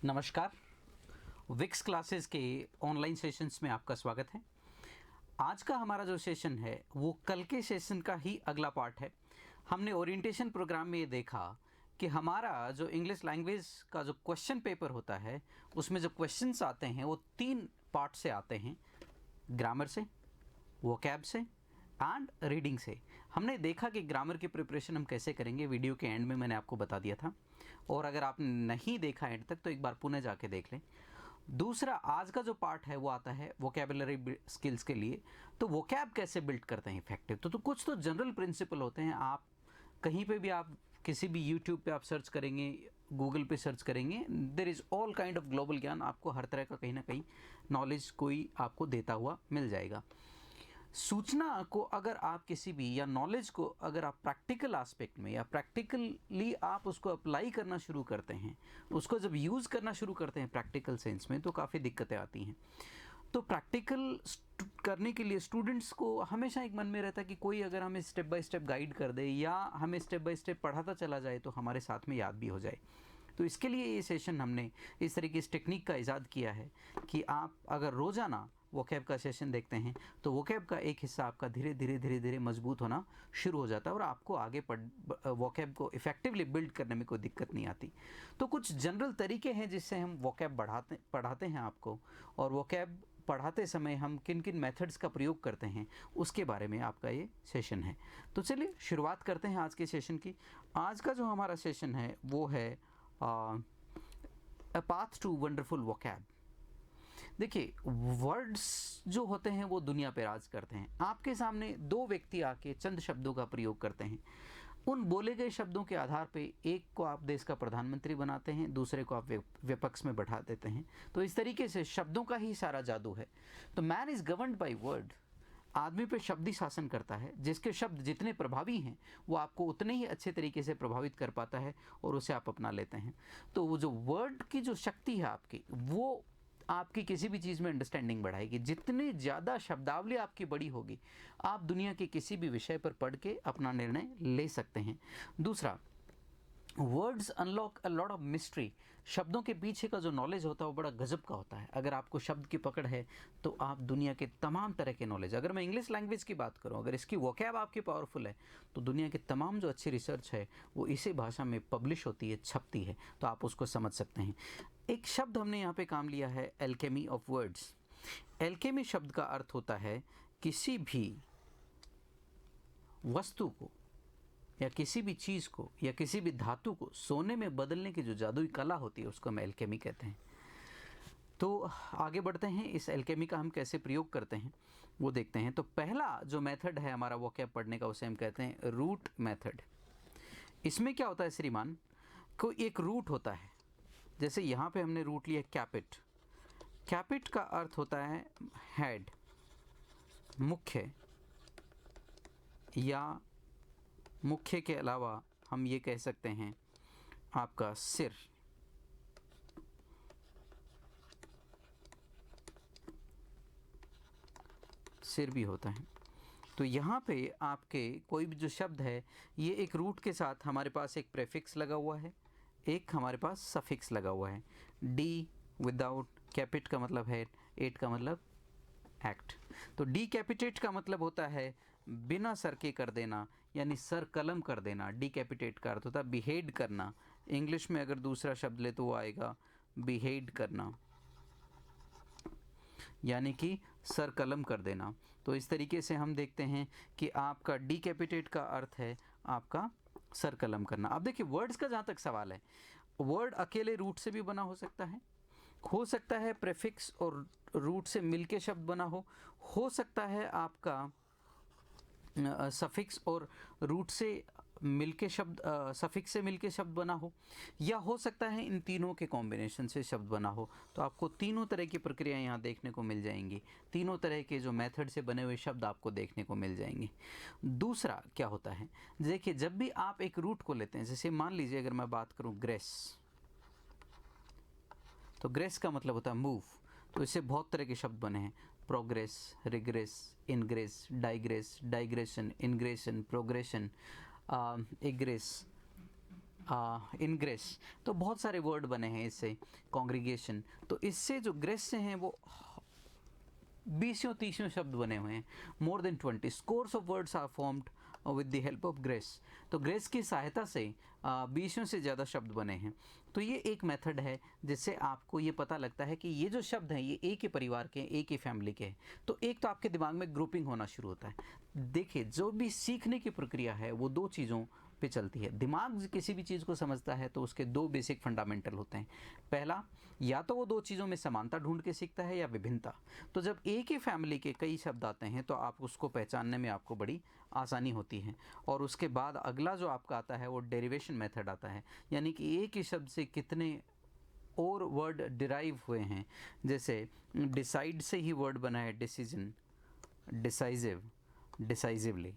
नमस्कार। Vicks classes के online sessions में आपका स्वागत है। आज का हमारा जो सेशन है वो कल के सेशन का ही अगला पार्ट है। हमने ओरिएंटेशन प्रोग्राम में ये देखा कि हमारा जो इंग्लिश लैंग्वेज का जो क्वेश्चन पेपर होता है उसमें जो क्वेश्चंस आते हैं वो 3 पार्ट से आते हैं, ग्रामर से, वोकैब से एंड रीडिंग से। हमने देखा कि ग्रामर की प्रिपरेशन हम कैसे करेंगे, वीडियो के एंड में मैंने आपको बता दिया था, और अगर आपने नहीं देखा एंड तक तो एक बार पुनः जाके देख लें। दूसरा आज का जो पार्ट है वो आता है वोकैबुलरी स्किल्स के लिए। तो वोकैब कैसे बिल्ड करते हैं इफेक्टिव, तो कुछ तो जनरल प्रिंसिपल होते हैं। आप कहीं पे भी, आप किसी भी यूट्यूब पे आप सर्च करेंगे, गूगल पे सर्च करेंगे, there is all kind of global ज्ञान, आपको हर तरह का कहीं ना कहीं नॉलेज कोई आपको देता हुआ मिल जाएगा। सूचना को अगर आप किसी भी, या नॉलेज को अगर आप प्रैक्टिकल एस्पेक्ट में या प्रैक्टिकली आप उसको अप्लाई करना शुरू करते हैं, उसको जब यूज़ करना शुरू करते हैं प्रैक्टिकल सेंस में, तो काफ़ी दिक्कतें आती हैं। तो प्रैक्टिकल करने के लिए स्टूडेंट्स को हमेशा एक मन में रहता है कि कोई अगर हमें स्टेप बाय स्टेप गाइड कर दे या हमें स्टेप बाय स्टेप पढ़ाता चला जाए तो हमारे साथ में याद भी हो जाए। तो इसके लिए ये सेशन हमने इस तरीके की टेक्निक का इजाद किया है कि आप अगर रोज़ाना वोकैब का सेशन देखते हैं तो वोकैब का एक हिस्सा आपका धीरे धीरे मजबूत होना शुरू हो जाता है और आपको आगे वोकैब को इफ़ेक्टिवली बिल्ड करने में कोई दिक्कत नहीं आती। तो कुछ जनरल तरीके हैं जिससे हम वोकैब पढ़ाते हैं आपको, और वोकैब पढ़ाते समय हम किन किन मेथड्स का प्रयोग करते हैं उसके बारे में आपका ये सेशन है। तो चलिए शुरुआत करते हैं आज के सेशन की। आज का जो हमारा सेशन है वो है a path to wonderful vocab. देखिए, वर्ड्स जो होते हैं वो दुनिया पे राज करते हैं। आपके सामने 2 व्यक्ति आके चंद शब्दों का प्रयोग करते हैं, उन बोले गए शब्दों के आधार पे एक को आप देश का प्रधानमंत्री बनाते हैं, दूसरे को आप विपक्ष में बैठा देते हैं। तो इस तरीके से शब्दों का ही सारा जादू है। तो man is governed by word. आदमी पे शब्द ही शासन करता है। जिसके शब्द जितने प्रभावी हैं वो आपको उतने ही अच्छे तरीके से प्रभावित कर पाता है और उसे आप अपना लेते हैं। तो वो जो वर्ड की जो शक्ति है आपकी, वो आपकी किसी भी चीज़ में अंडरस्टैंडिंग बढ़ाएगी। जितनी ज़्यादा शब्दावली आपकी बड़ी होगी, आप दुनिया के किसी भी विषय पर पढ़ के अपना निर्णय ले सकते हैं। दूसरा, words unlock a lot of mystery. शब्दों के पीछे का जो नॉलेज होता है वो बड़ा गजब का होता है। अगर आपको शब्द की पकड़ है तो आप दुनिया के तमाम तरह के नॉलेज, अगर मैं इंग्लिश लैंग्वेज की बात करूं, अगर इसकी वोकैब आपकी पावरफुल है तो दुनिया के तमाम जो अच्छी रिसर्च है वो इसी भाषा में पब्लिश होती है, छपती है, तो आप उसको समझ सकते हैं। एक शब्द हमने यहाँ पे काम लिया है, एल्केमी ऑफ वर्ड्स। एल्केमी शब्द का अर्थ होता है किसी भी वस्तु को या किसी भी चीज़ को या किसी भी धातु को सोने में बदलने की जो जादुई कला होती है उसको हम एल्केमी कहते हैं। तो आगे बढ़ते हैं, इस एल्केमी का हम कैसे प्रयोग करते हैं वो देखते हैं। तो पहला जो मेथड है हमारा वोकैब पढ़ने का, उसे हम कहते हैं रूट मेथड। इसमें क्या होता है श्रीमान, कोई एक रूट होता है। जैसे यहाँ पे हमने रूट लिया कैपिट। कैपिट का अर्थ होता है हेड, मुख्य, या मुख्य के अलावा हम ये कह सकते हैं आपका सिर। सिर भी होता है। तो यहाँ पे आपके कोई भी जो शब्द है, ये एक रूट के साथ हमारे पास एक प्रेफिक्स लगा हुआ है, एक हमारे पास सफिक्स लगा हुआ है। डी विदाउट, कैपिट का मतलब हेड, एट का मतलब एक्ट। तो डीकैपिटेट का मतलब होता है बिना सर के कर देना, यानी सर कलम कर देना। डीकैपिटेट का अर्थ होता है बिहेड करना। इंग्लिश में अगर दूसरा शब्द ले तो वो आएगा बिहेड करना, यानी कि सर कलम कर देना। तो इस तरीके से हम देखते हैं कि आपका डीकैपिटेट का अर्थ है आपका सर कलम करना। अब देखिए, वर्ड्स का जहाँ तक सवाल है, वर्ड अकेले रूट से भी बना हो सकता है प्रेफिक्स और रूट से मिलके शब्द बना हो सकता है आपका सफिक्स और रूट से मिलके शब्द, सफिक्स से मिलके शब्द बना या हो सकता है इन तीनों के कॉम्बिनेशन से शब्द बना हो। तो आपको तीनों तरह की प्रक्रिया यहाँ देखने को मिल जाएंगी, तीनों तरह के जो मेथड से बने हुए शब्द आपको देखने को मिल जाएंगे। दूसरा क्या होता है, देखिए, जब भी आप एक रूट को लेते हैं, जैसे मान लीजिए अगर मैं बात करूँ ग्रेस, तो ग्रेस का मतलब होता है मूव। तो इससे बहुत तरह के शब्द बने हैं, progress, regress, ingress, digress, digression, ingression, progression, egress, in grace, तो बहुत सारे वर्ड बने हैं इससे, कॉन्ग्रीगेशन, तो इससे जो ग्रेस से हैं वो 20-30 शब्द बने हुए हैं, more than 20 scores of words are formed with the help of grace. तो ग्रेस की सहायता से 20 से ज़्यादा शब्द बने हैं। तो ये एक मेथड है जिससे आपको ये पता लगता है कि ये जो शब्द हैं ये एक ही परिवार के हैं, एक ही फैमिली के हैं। तो एक तो आपके दिमाग में ग्रुपिंग होना शुरू होता है। देखिए, जो भी सीखने की प्रक्रिया है वो दो चीज़ों पे चलती है। दिमाग किसी भी चीज़ को समझता है तो उसके दो बेसिक फंडामेंटल होते हैं। पहला, या तो वो दो चीज़ों में समानता ढूंढ के सीखता है या विभिन्नता। तो जब एक ही फैमिली के कई शब्द आते हैं तो आप उसको पहचानने में आपको बड़ी आसानी होती है। और उसके बाद अगला जो आपका आता है वो डेरिवेशन मेथड आता है, यानी कि एक ही शब्द से कितने और वर्ड डिराइव हुए हैं। जैसे डिसाइड से ही वर्ड बना है डिसीजन, डिसाइसिव, डिसाइसिवली।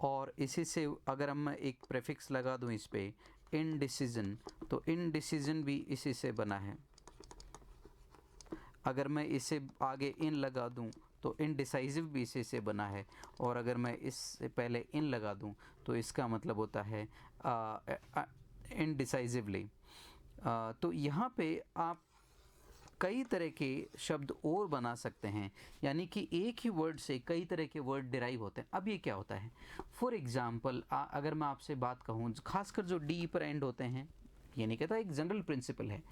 और इसी से अगर हम एक प्रेफिक्स लगा दूं इस पे इनडिसीजन, तो इनडिसीजन भी इसी से बना है। अगर मैं इसे आगे इन लगा दूं तो इनडिसाइसिव भी इसी से बना है। और अगर मैं इससे पहले इन लगा दूं तो इसका मतलब होता है इनडिसाइसिवली। तो यहाँ पे आप कई तरह के शब्द और बना सकते हैं, यानी कि एक ही वर्ड से कई तरह के वर्ड डिराइव होते हैं। अब ये क्या होता है, फॉर एग्जांपल अगर मैं आपसे बात कहूँ, खासकर जो डी पर एंड होते हैं, ये नहीं कहता, एक जनरल प्रिंसिपल है,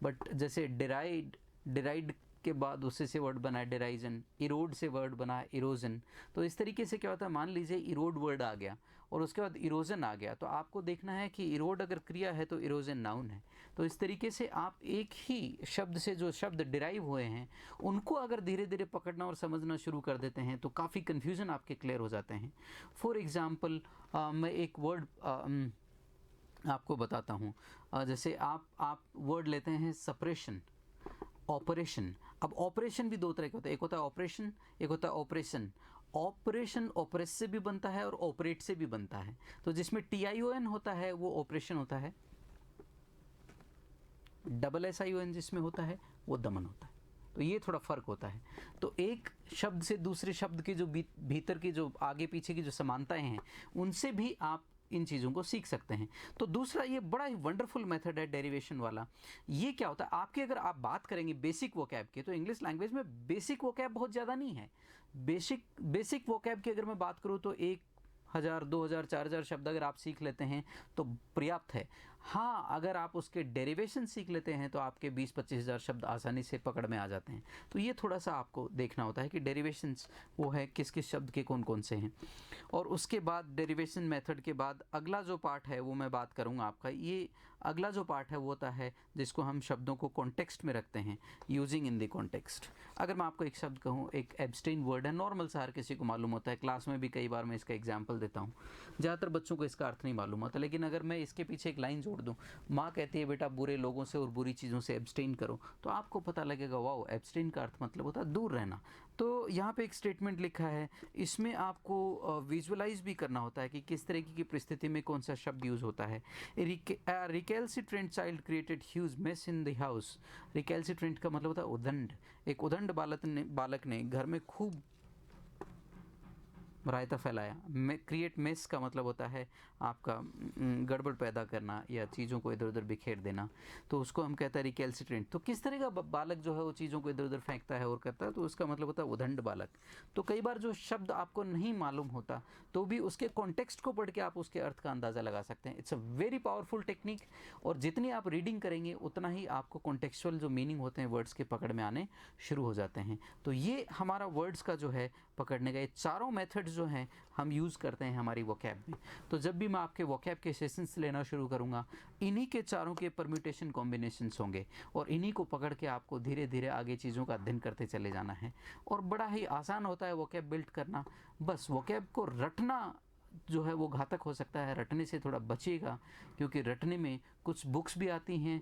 बट जैसे डिराइड के बाद उससे से वर्ड बना है डिराइजन, इरोड से वर्ड बना है इरोजन। तो इस तरीके से क्या होता है, मान लीजिए इरोड वर्ड आ गया और उसके बाद इरोजन आ गया, तो आपको देखना है कि इरोड अगर क्रिया है तो इरोजन नाउन है। तो इस तरीके से आप एक ही शब्द से जो शब्द डिराइव हुए हैं उनको अगर धीरे धीरे पकड़ना और समझना शुरू कर देते हैं तो काफ़ी कन्फ्यूज़न आपके क्लियर हो जाते हैं। फॉर एग्ज़ाम्पल मैं एक वर्ड आपको बताता हूँ। जैसे आप वर्ड लेते हैं सप्रेशन, ऑपरेशन। अब ऑपरेशन भी दो तरह के होते हैं, एक होता है ऑपरेशन, एक होता है ऑपरेशन। ऑपरेशन ऑपरेस से भी बनता है और ऑपरेट से भी बनता है। तो जिसमें TION होता है वो ऑपरेशन होता है, SSION जिसमें होता है वो दमन होता है। तो ये थोड़ा फ़र्क होता है। तो एक शब्द से दूसरे शब्द के जो भीतर की जो आगे पीछे की जो समानताएं हैं उनसे भी आप इन चीज़ों को सीख सकते हैं। तो दूसरा ये बड़ा ही वंडरफुल मेथड है डेरिवेशन वाला। ये क्या होता है, आपके अगर आप बात करेंगे बेसिक वोकैब की, तो इंग्लिश लैंग्वेज में बेसिक वोकैब बहुत ज़्यादा नहीं है। बेसिक वोकैब की अगर मैं बात करूँ तो 1000, 2000, 4000 शब्द अगर आप सीख लेते हैं तो पर्याप्त है। हाँ, अगर आप उसके डेरिवेशन सीख लेते हैं तो आपके 20-25 हज़ार शब्द आसानी से पकड़ में आ जाते हैं। तो ये थोड़ा सा आपको देखना होता है कि डेरिवेशंस वो है किस किस शब्द के कौन कौन से हैं। और उसके बाद डेरिवेशन मेथड के बाद अगला जो पार्ट है वो मैं बात करूँगा आपका। ये अगला जो पार्ट है वो होता है जिसको हम शब्दों को कॉन्टेक्स्ट में रखते हैं, यूजिंग इन द कॉन्टेक्स्ट। अगर मैं आपको एक शब्द कहूँ, एक एब्सटेन वर्ड है, नॉर्मल सा हर किसी को मालूम होता है, क्लास में भी कई बार मैं इसका एग्जाम्पल देता हूँ। ज़्यादातर बच्चों को इसका अर्थ नहीं मालूम होता, लेकिन अगर मैं इसके पीछे एक लाइन जोड़ दूँ, माँ कहती है बेटा बुरे लोगों से और बुरी चीज़ों से एब्सटेन करो, तो आपको पता लगेगा वाओ, एब्सटेन का अर्थ मतलब होता है दूर रहना। तो यहाँ पे एक स्टेटमेंट लिखा है, इसमें आपको विजुअलाइज भी करना होता है कि किस तरह की परिस्थिति में कौन सा शब्द यूज़ होता है। Recalcitrant child created huge mess in the house. Recalcitrant का मतलब होता है उदंड। एक उदंड बालक ने घर में खूब रायता फैलाया। क्रिएट मेस का मतलब होता है आपका गड़बड़ पैदा करना या चीज़ों को इधर उधर बिखेर देना, तो उसको हम कहते हैं रिकैल्सिट्रेंट। तो किस तरह का बालक जो है वो चीज़ों को इधर उधर फेंकता है और करता है, तो उसका मतलब होता है उदंड बालक। तो कई बार जो शब्द आपको नहीं मालूम होता तो भी उसके कॉन्टेक्स्ट को पढ़ के आप उसके अर्थ का अंदाज़ा लगा सकते हैं। It's a very powerful technique, और जितनी आप रीडिंग करेंगे उतना ही आपको कॉन्टेक्चुअल जो मीनिंग होते हैं वर्ड्स के पकड़ में आने शुरू हो जाते हैं। तो ये हमारा वर्ड्स का जो है पकड़ने का ये चारों मेथड्स जो हैं हम यूज़ करते हैं हमारी वोकैब में। तो जब भी मैं आपके वोकैब के सेशंस लेना शुरू करूँगा, इन्हीं के चारों के परम्यूटेशन कॉम्बिनेशंस होंगे और इन्हीं को पकड़ के आपको धीरे धीरे आगे चीज़ों का अध्ययन करते चले जाना है। और बड़ा ही आसान होता है वोकैब बिल्ड करना। बस वोकैब को रटना जो है वो घातक हो सकता है, रटने से थोड़ा बचिएगा, क्योंकि रटने में कुछ बुक्स भी आती हैं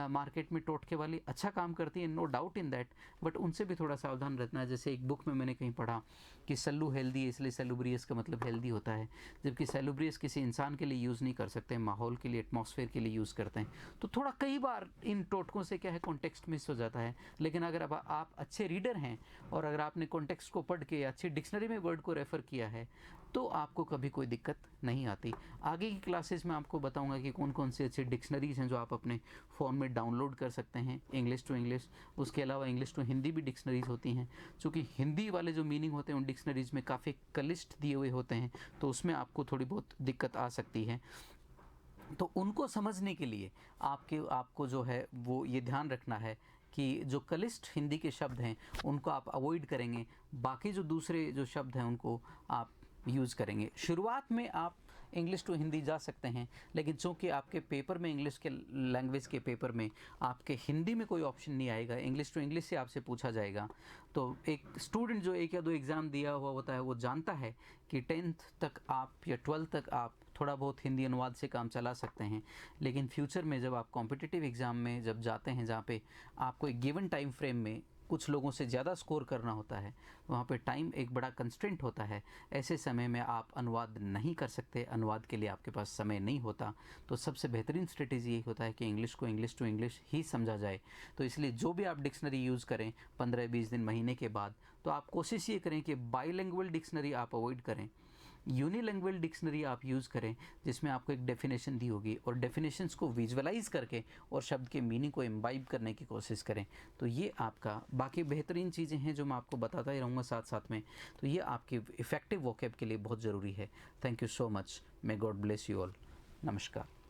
मार्केट में टोटके वाली, अच्छा काम करती हैं, no doubt in that, but उनसे भी थोड़ा सावधान रहना है। जैसे एक बुक में मैंने कहीं पढ़ा कि सल्लू हेल्दी है इसलिए सेलुब्रियस का मतलब हेल्दी होता है, जबकि सेलुब्रियस किसी इंसान के लिए यूज़ नहीं कर सकते, माहौल के लिए, एटमॉस्फेयर के लिए यूज़ करते हैं। तो थोड़ा कई बार इन टोटकों से क्या है कॉन्टेक्स्ट मिस हो जाता है। लेकिन अगर अब आप अच्छे रीडर हैं और अगर आपने कॉन्टेक्स्ट को पढ़ के अच्छी डिक्शनरी में वर्ड को रेफ़र किया है तो आपको कभी कोई दिक्कत नहीं आती। आगे की क्लासेस में आपको बताऊंगा कि कौन कौन सी अच्छी डिक्शनरीज हैं जो आप अपने फ़ोन में डाउनलोड कर सकते हैं इंग्लिश टू इंग्लिश। उसके अलावा इंग्लिश टू हिंदी भी डिक्शनरीज होती हैं, चूँकि हिंदी वाले जो मीनिंग होते हैं उन डिक्शनरीज में काफ़ी क्लिष्ट दिए हुए होते हैं, तो उसमें आपको थोड़ी बहुत दिक्कत आ सकती है। तो उनको समझने के लिए आपको जो है वो ये ध्यान रखना है कि जो क्लिष्ट हिंदी के शब्द हैं उनको आप अवॉइड करेंगे, बाकी जो दूसरे जो शब्द हैं उनको आप यूज़ करेंगे। शुरुआत में आप इंग्लिश टू हिंदी जा सकते हैं, लेकिन चूंकि आपके पेपर में इंग्लिश के लैंग्वेज के पेपर में आपके हिंदी में कोई ऑप्शन नहीं आएगा, इंग्लिश टू इंग्लिश से आपसे पूछा जाएगा, तो एक स्टूडेंट जो 1 या 2 एग्ज़ाम दिया हुआ होता है वो जानता है कि 10th तक आप या 12th तक आप थोड़ा बहुत हिंदी अनुवाद से काम चला सकते हैं। लेकिन फ्यूचर में जब आप कॉम्पिटिटिव एग्ज़ाम में जब जाते हैं, जहाँ पे आपको एक गिवन टाइम फ्रेम में कुछ लोगों से ज़्यादा स्कोर करना होता है, वहाँ पे टाइम एक बड़ा कंस्ट्रेंट होता है। ऐसे समय में आप अनुवाद नहीं कर सकते, अनुवाद के लिए आपके पास समय नहीं होता। तो सबसे बेहतरीन स्ट्रेटेजी यही होता है कि इंग्लिश को इंग्लिश टू इंग्लिश ही समझा जाए। तो इसलिए जो भी आप डिक्शनरी यूज़ करें 15-20 दिन, महीने के बाद, तो आप कोशिश ये करें कि बाईलैंग्वेज डिक्शनरी आप अवॉइड करें, यूनिलैंग्वेज डिक्शनरी आप यूज़ करें, जिसमें आपको एक डेफिनेशन दी होगी और डेफिनेशंस को विजुअलाइज करके और शब्द के मीनिंग को इम्बाइब करने की कोशिश करें। तो ये आपका बाकी बेहतरीन चीज़ें हैं जो मैं आपको बताता ही रहूँगा साथ साथ में। तो ये आपके इफ़ेक्टिव वोकैब के लिए बहुत ज़रूरी है। Thank you so much. May God bless you all. नमस्कार।